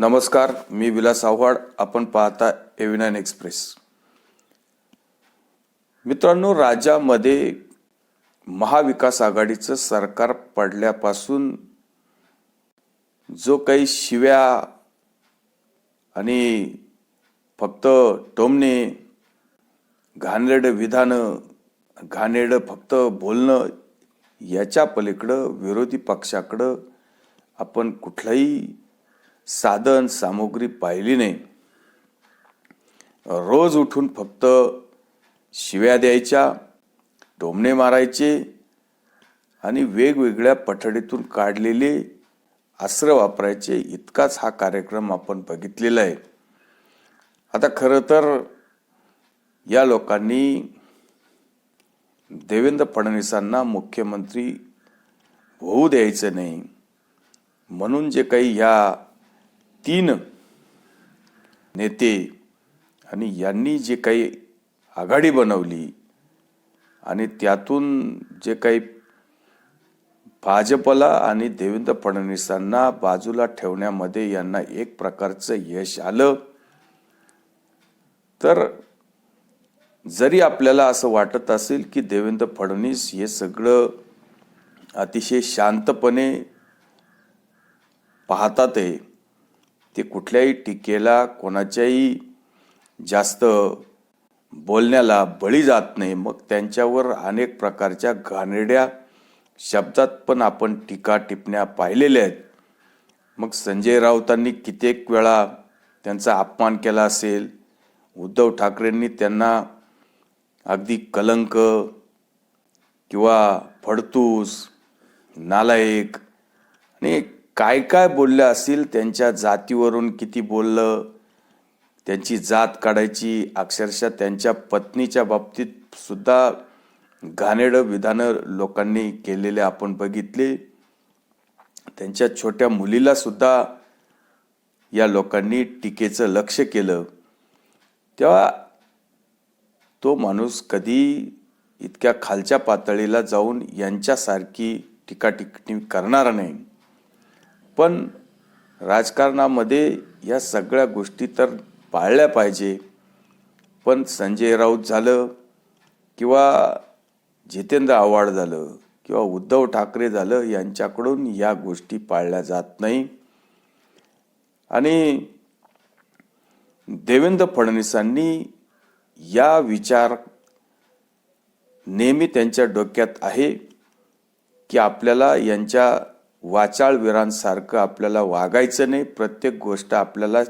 नमस्कार, मी विलास आव्हाड. आपण पाहता A9 एक्सप्रेस. मित्रांनो, राज्यामध्ये महाविकास आघाडीचं सरकार पडल्यापासून जो काही शिव्या आणि फक्त टोमणे, घाणेरडं विधानं, घाणेरडं फक्त बोलणं, याच्या पलीकडं विरोधी पक्षाकडं आपण कुठलाही साधन सामुग्री पाहिली नाही. रोज उठून फक्त शिव्या द्यायच्या, टोमणे मारायचे आणि वेगवेगळ्या पठडीतून काढलेले अस्त्र वापरायचे, इतकाच हा कार्यक्रम आपण बघितलेला आहे. आता खरं तर या लोकांनी देवेंद्र फडणवीसांना मुख्यमंत्री होऊ द्यायचं नाही म्हणून जे काही ह्या 3 नेते आणि यांनी जे काही आघाडी बनवली आणि त्यातून जे काही भाजपला आणि देवेंद्र फडणवीसांना बाजूला ठेवण्यामध्ये यांना एक प्रकारचं यश आलं. तर जरी आपल्याला असं वाटत असेल की देवेंद्र फडणवीस हे सगळं अतिशय शांतपणे पाहतात, ते कुठल्याही टीकेला, कोणाच्याही जास्त बोलण्याला बळी जात नाही, मग त्यांच्यावर अनेक प्रकारच्या घाणेरड्या शब्दात पण आपण टीका टिप्पण्या पाहिलेल्या आहेत. मग संजय राऊतांनी कित्येक वेळा त्यांचा अपमान केला असेल, उद्धव ठाकरेंनी त्यांना अगदी कलंक किंवा फडतूस, नालायक आणि काय काय बोलले असतील, त्यांच्या जातीवरून किती बोललं, त्यांची जात काढायची, अक्षरशः त्यांच्या पत्नीच्या बाबतीत सुद्धा घाणेरडं विधानं लोकांनी केलेले आपण बघितले. त्यांच्या छोट्या मुलीला सुद्धा या लोकांनी टीकेचं लक्ष केलं. तेव्हा तो माणूस कधी इतक्या खालच्या पातळीला जाऊन यांच्यासारखी टीका टिप्पणी करणार नाही. पण राजकारणामध्ये या सगळ्या गोष्टी तर पाळल्या पाहिजे. पण संजय राऊत झालं किंवा जितेंद्र आव्हाड झालं किंवा उद्धव ठाकरे झालं, यांच्याकडून या गोष्टी पाळल्या जात नाही. आणि देवेंद्र फडणवीसांनी या विचार नेहमी त्यांच्या डोक्यात आहे की आपल्याला यांच्या वाचाळवीरांसारखं आपल्याला वागायचं नाही. प्रत्येक गोष्ट आपल्याला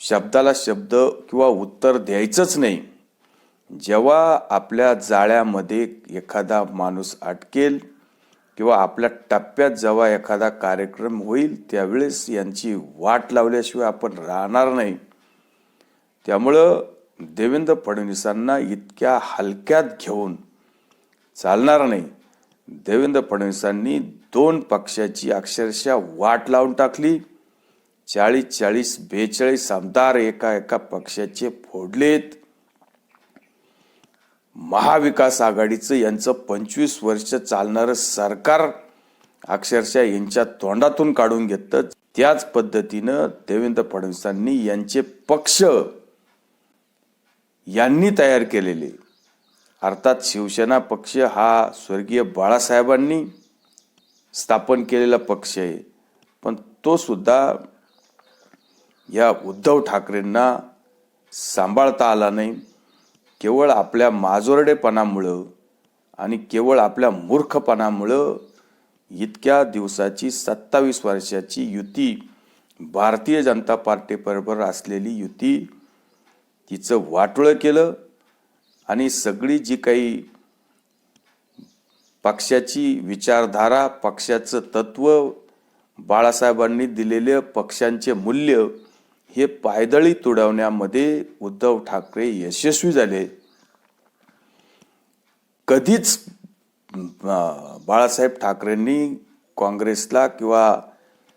शब्दाला शब्द किंवा उत्तर द्यायचंच नाही. जेव्हा आपल्या जाळ्यामध्ये एखादा माणूस अटकेल किंवा आपल्या टप्प्यात जेव्हा एखादा कार्यक्रम होईल, त्यावेळेस यांची वाट लावल्याशिवाय आपण राहणार नाही. त्यामुळं देवेंद्र फडणवीसांना इतक्या हलक्यात घेऊन चालणार नाही. देवेंद्र फडणवीसांनी 2 पक्षाची अक्षरशः वाट लावून टाकली. 40-40, 42 आमदार एका पक्षाचे फोडलेत. महाविकास आघाडीचं यांचं 25 वर्ष चालणारं सरकार अक्षरशः यांच्या तोंडातून काढून घेतलं. त्याच पद्धतीनं देवेंद्र फडणवीसांनी यांचे पक्ष यांनी तयार केलेले, अर्थात शिवसेना पक्ष हा स्वर्गीय बाळासाहेबांनी स्थापन केलेला पक्ष आहे, पण तो सुद्धा या उद्धव ठाकरेंना सांभाळता आला नाही. केवळ आपल्या माजोरडेपणामुळं आणि केवळ आपल्या मूर्खपणामुळं इतक्या दिवसाची 27 वर्षाची युती, भारतीय जनता पार्टीबरोबर असलेली युती, तिचं वाटोळं केलं. आणि सगळी जी काही पक्षाची विचारधारा, पक्षाचं तत्व, बाळासाहेबांनी दिलेले पक्षांचे मूल्य, हे पायदळी तुडवण्यामध्ये उद्धव ठाकरे यशस्वी झाले. कधीच बाळासाहेब ठाकरेंनी काँग्रेसला किंवा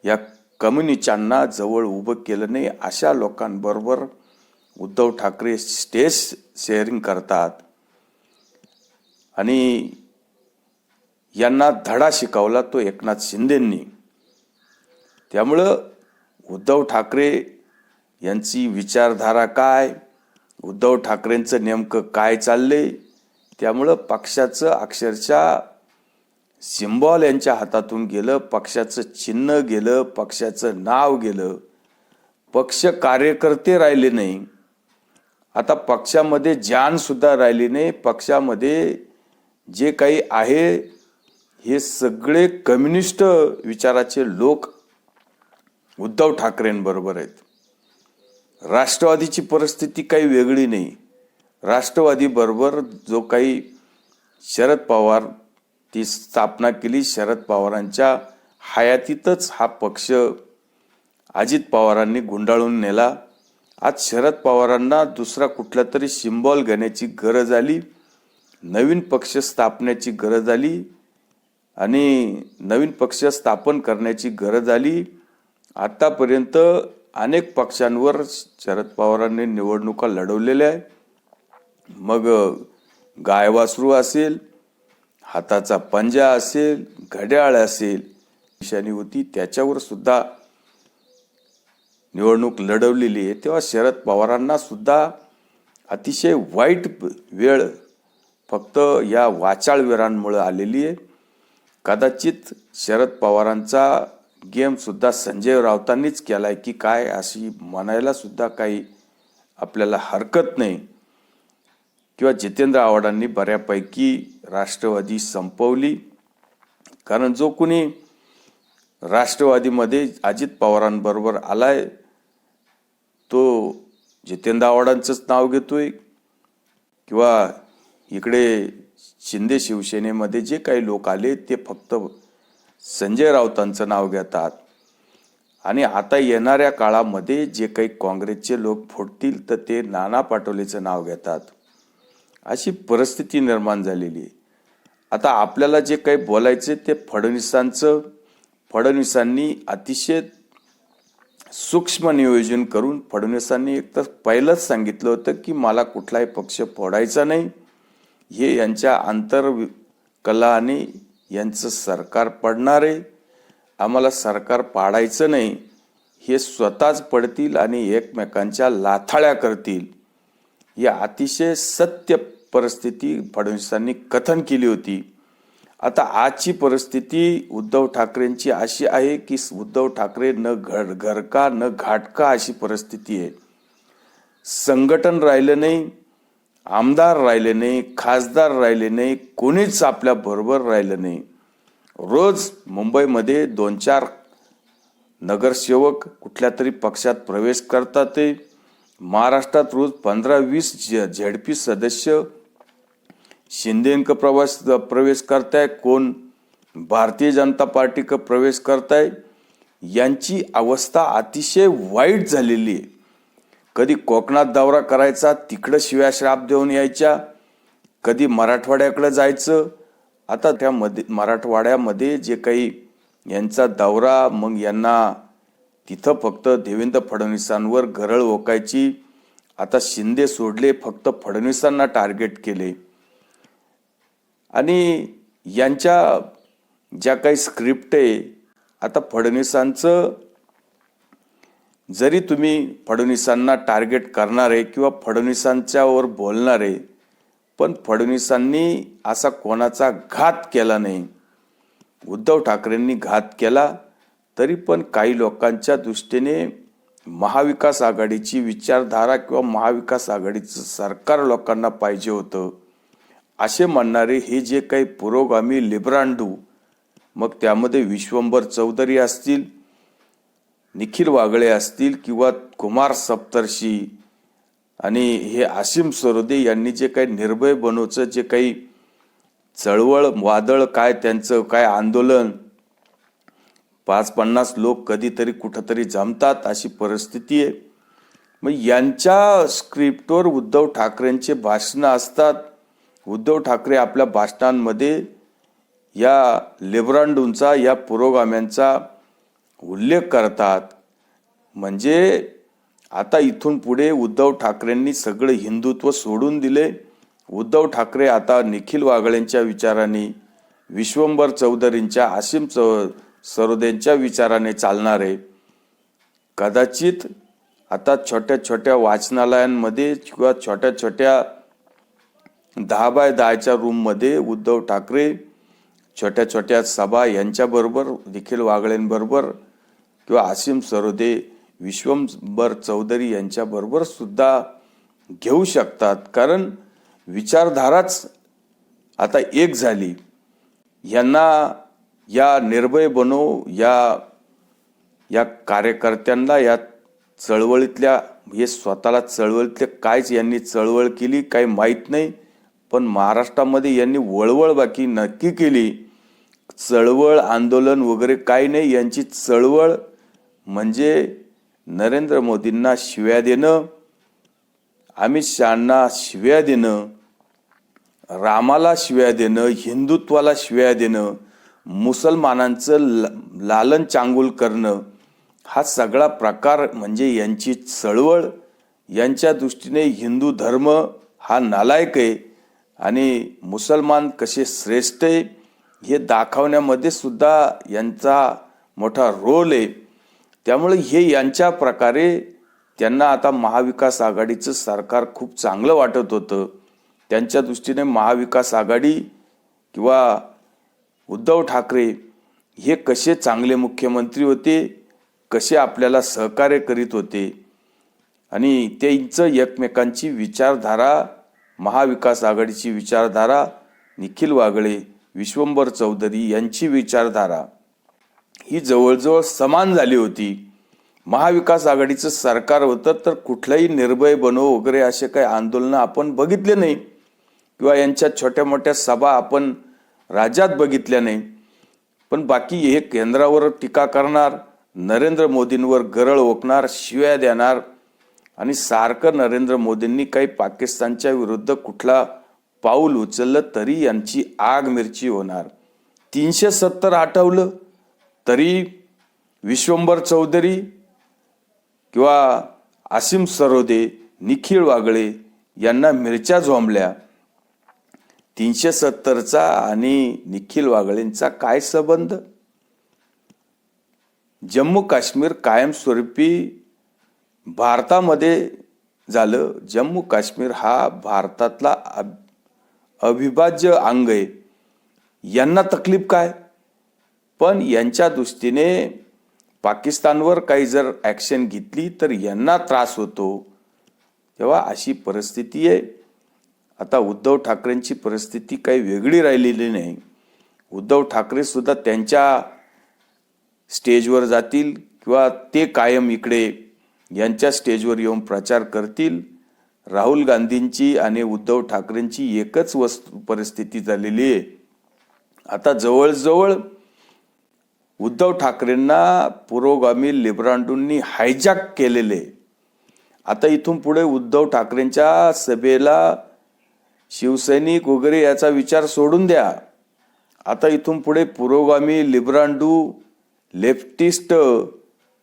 या कम्युनिस्टांना जवळ उभं केलं नाही. अशा लोकांबरोबर उद्धव ठाकरे स्टेज शेअरिंग करतात आणि यांना धडा शिकवला तो एकनाथ शिंदेंनी. त्यामुळं उद्धव ठाकरे यांची विचारधारा काय, उद्धव ठाकरेंचं नेमकं काय चाललंय, त्यामुळं पक्षाचं अक्षरशः सिम्बॉल यांच्या हातातून गेलं, पक्षाचं चिन्ह गेलं, पक्षाचं नाव गेलं, पक्ष कार्यकर्ते राहिले नाही. आता पक्षामध्ये जान सुद्धा राहिली नाही. पक्षामध्ये जे काही आहे हे सगळे कम्युनिस्ट विचाराचे लोक उद्धव ठाकरेंबरोबर आहेत. राष्ट्रवादीची परिस्थिती काही वेगळी नाही. राष्ट्रवादी बरोबर जो काही शरद पवार ती स्थापना केली, शरद पवारांच्या हयातीतच हा पक्ष अजित पवारांनी गुंडाळून नेला. आज शरद पवारांना दुसरा कुठला तरी सिम्बॉल घेण्याची गरज आली, नवीन पक्ष स्थापनेची गरज आली आणि नवीन पक्ष स्थापन करण्याची गरज आली. आतापर्यंत अनेक पक्षांवर शरद पवारांनी निवडणुका लढवलेल्या आहे. मग गायवासरू असेल, हाताचा पंजा असेल, घड्याळ असेल, निशाणी होती त्याच्यावर सुद्धा निवडणूक लढवलेली आहे. तेव्हा शरद पवारांना सुद्धा अतिशय वाईट वेळ फक्त या वाचाळवीरांमुळे आलेली आहे. कदाचित शरद पवारांचा गेम सुद्धा संजय राऊतांनीच केलाय की काय, अशी म्हणायला सुद्धा काही आपल्याला हरकत नाही. किंवा जितेंद्र आव्हाडांनी बऱ्यापैकी राष्ट्रवादी संपवली. कारण जो कोणी राष्ट्रवादीमध्ये अजित पवारांबरोबर आलाय तो जितेंद्र आव्हाडांचंच नाव घेतोय, किंवा इकडे शिंदे शिवसेनेमध्ये जे काही लोक आले ते फक्त संजय राऊतांचं नाव घेतात. आणि आता येणाऱ्या काळामध्ये जे काही काँग्रेसचे लोक फुटतील तर ते नाना पाटोलेचं नाव घेतात. अशी परिस्थिती निर्माण झालेली आहे. आता आपल्याला जे काही बोलायचे ते फडणवीसांनी अतिशय सूक्ष्म नियोजन करून फडणवीसांनी एक तर पहिलंच सांगितलं होतं की मला कुठलाही पक्ष फोडायचा नाही. हे यांच्या आंतरकलहाने यांचं सरकार पडणार आहे, आम्हाला सरकार पाडायचं नाही. हे स्वतःच पडतील आणि एकमेकांच्या लाथाळ्या करतील. या अतिशय सत्य परिस्थिती फडणवीसांनी कथन केली होती. आता आजची परिस्थिती उद्धव ठाकरेंची अशी आहे की उद्धव ठाकरे न घरका न घाटका अशी परिस्थिती आहे. संघटन राहिलं नाही, आमदार राहिले नाही, खासदार राहिले नाही, कोणीच आपल्या बरोबर राहिलं नाही. रोज मुंबईमध्ये 2-4 नगरसेवक कुठल्या तरी पक्षात प्रवेश करतात. ते महाराष्ट्रात रोज 15-20 झेडपी सदस्य शिंदेक प्रवेश करताय, कोण भारतीय जनता पार्टी का प्रवेश करताय. यांची अवस्था अतिशय वाईट झालेली आहे. कधी कोकणात दौरा करायचा, तिकडं शिव्या श्राप देऊन यायच्या, कधी मराठवाड्याकडे जायचं. आता त्या मराठवाड्यामध्ये जे काही यांचा दौरा, मग यांना तिथं फक्त देवेंद्र फडणवीसांवर गरळ ओकायची. आता शिंदे सोडले, फक्त फडणवीसांना टार्गेट केले. आणि यांच्या ज्या काही स्क्रिप्ट आहे, आता फडणवीसांचं जरी तुम्ही फडणवीसांना टार्गेट करणारे किंवा फडणवीसांच्यावर बोलणारे, पण फडणवीसांनी असा कोणाचा घात केला नाही. उद्धव ठाकरेंनी घात केला तरी पण काही लोकांच्या दृष्टीने महाविकास आघाडीची विचारधारा किंवा महाविकास आघाडीचं सरकार लोकांना पाहिजे होतं असे म्हणणारे हे जे काही पुरोगामी लिब्रांडू, मग त्यामध्ये विश्वंभर चौधरी असतील, निखिल वागळे असतील किंवा कुमार सप्तर्षी आणि हे आसिम सरोदे यांनी जे काही निर्भय बनवचं जे काही चळवळ वादळ, काय त्यांचं काय आंदोलन, 5-50 लोक कधीतरी कुठंतरी जमतात अशी परिस्थिती आहे. मग यांच्या स्क्रिप्टवर उद्धव ठाकरेंचे भाषणं असतात. उद्धव ठाकरे आपल्या भाषणांमध्ये या लिब्रांडूंचा, या पुरोगाम्यांचा उल्लेख करतात. म्हणजे आता इथून पुढे उद्धव ठाकरेंनी सगळं हिंदुत्व सोडून दिले. उद्धव ठाकरे आता निखिल वागळेंच्या विचाराने, विश्वंभर चौधरींच्या, आसिम सरोदेंच्या विचाराने चालणारे. कदाचित आता छोट्या छोट्या वाचनालयांमध्ये किंवा छोट्या छोट्या 10 बाय 10च्या रूममध्ये उद्धव ठाकरे छोट्या छोट्या सभा यांच्याबरोबर निखिल वागळेंबरोबर किंवा आसिम सरोदे, विश्वंभर चौधरी यांच्याबरोबर सुद्धा घेऊ शकतात. कारण विचारधाराच आता एक झाली. यांना या निर्भय बनव या कार्यकर्त्यांना या चळवळीतल्या हे स्वतःला चळवळीतले कायच यांनी चळवळ केली काही माहीत नाही, पण महाराष्ट्रामध्ये यांनी वळवळ बाकी नक्की केली. चळवळ आंदोलन वगैरे काही नाही. यांची चळवळ म्हणजे नरेंद्र मोदींना शिव्या देणं, अमित शहांना शिव्या देणं, रामाला शिव्या देणं, हिंदुत्वाला शिव्या देणं, मुसलमानांचं लालन चांगुल करणं, हा सगळा प्रकार म्हणजे यांची चळवळ. यांच्या दृष्टीने हिंदू धर्म हा नालायक आहे आणि मुसलमान कसे श्रेष्ठ आहे हे दाखवण्यामध्ये सुद्धा यांचा मोठा रोल आहे. त्यामुळे हे यांच्या प्रकारे त्यांना आता महाविकास आघाडीचं सरकार खूप चांगलं वाटत होतं. त्यांच्या दृष्टीने महाविकास आघाडी किंवा उद्धव ठाकरे हे कसे चांगले मुख्यमंत्री होते, कसे आपल्याला सहकार्य करीत होते आणि त्यांचं एकमेकांची विचारधारा, महाविकास आघाडीची विचारधारा, निखिल वागळे, विश्वंभर चौधरी यांची विचारधारा ही जवळजवळ समान झाली होती. महाविकास आघाडीचं सरकार होतं तर कुठलाही निर्भय बनो वगैरे असे काही आंदोलनं आपण बघितले नाही किंवा यांच्या छोट्या मोठ्या सभा आपण राज्यात बघितल्या नाही. पण बाकी हे केंद्रावर टीका करणार, नरेंद्र मोदींवर गरळ ओकणार, शिव्या देणार आणि सारखं नरेंद्र मोदींनी काही पाकिस्तानच्या विरुद्ध कुठला पाऊल उचललं तरी यांची आग मिरची होणार. 370 आठवलं तरी विश्वंभर चौधरी किंवा आसिम सरोदे, निखिल वागळे यांना मिरच्या झोंबल्या. 370चा आणि निखिल वागळेंचा काय संबंध? जम्मू काश्मीर कायमस्वरूपी भारतामध्ये झालं. जम्मू काश्मीर हा भारतातला अविभाज्य अंग आहे. यांना तकलीफ काय? पण यांच्या दृष्टीने पाकिस्तानवर काही जर ॲक्शन घेतली तर यांना त्रास होतो. तेव्हा अशी परिस्थिती आहे. आता उद्धव ठाकरेंची परिस्थिती काही वेगळी राहिलेली नाही. उद्धव ठाकरे सुद्धा त्यांच्या स्टेजवर जातील किंवा ते कायम इकडे यांच्या स्टेजवर येऊन प्रचार करतील. राहुल गांधींची आणि उद्धव ठाकरेंची एकच परिस्थिती झालेली आहे. आता जवळजवळ उद्धव ठाकरेंना पुरोगामी लिब्रांडूंनी हायजॅक केलेले. आता इथून पुढे उद्धव ठाकरेंच्या सभेला शिवसैनिक वगैरे याचा विचार सोडून द्या. आता इथून पुढे पुरोगामी लिब्रांडू, लेफ्टिस्ट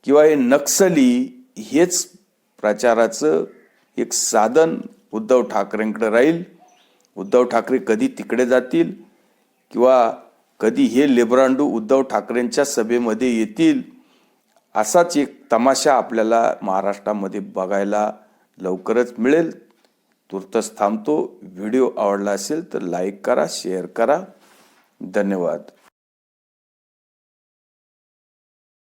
किंवा हे नक्सली हेच प्रचाराचं एक साधन उद्धव ठाकरेंकडे राहील. उद्धव ठाकरे कधी तिकडे जातील किंवा कधी हे लिब्रांडू उद्धव ठाकरेंच्या सभेमध्ये येतील असाच एक तमाशा आपल्याला महाराष्ट्रामध्ये बघायला लवकरच मिळेल. तुर्तच थांबतो. व्हिडिओ आवडला असेल तर लाईक करा, शेअर करा. धन्यवाद.